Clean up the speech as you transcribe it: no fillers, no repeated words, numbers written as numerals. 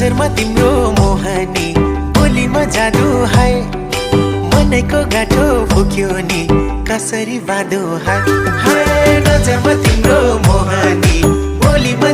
नजरमा तिम्रो मोहनी बोलीमा जादु है मनैको गाठो फुक्यो नि कसरी बाँधो है नजरमा तिम्रो मोहनी बोलीमा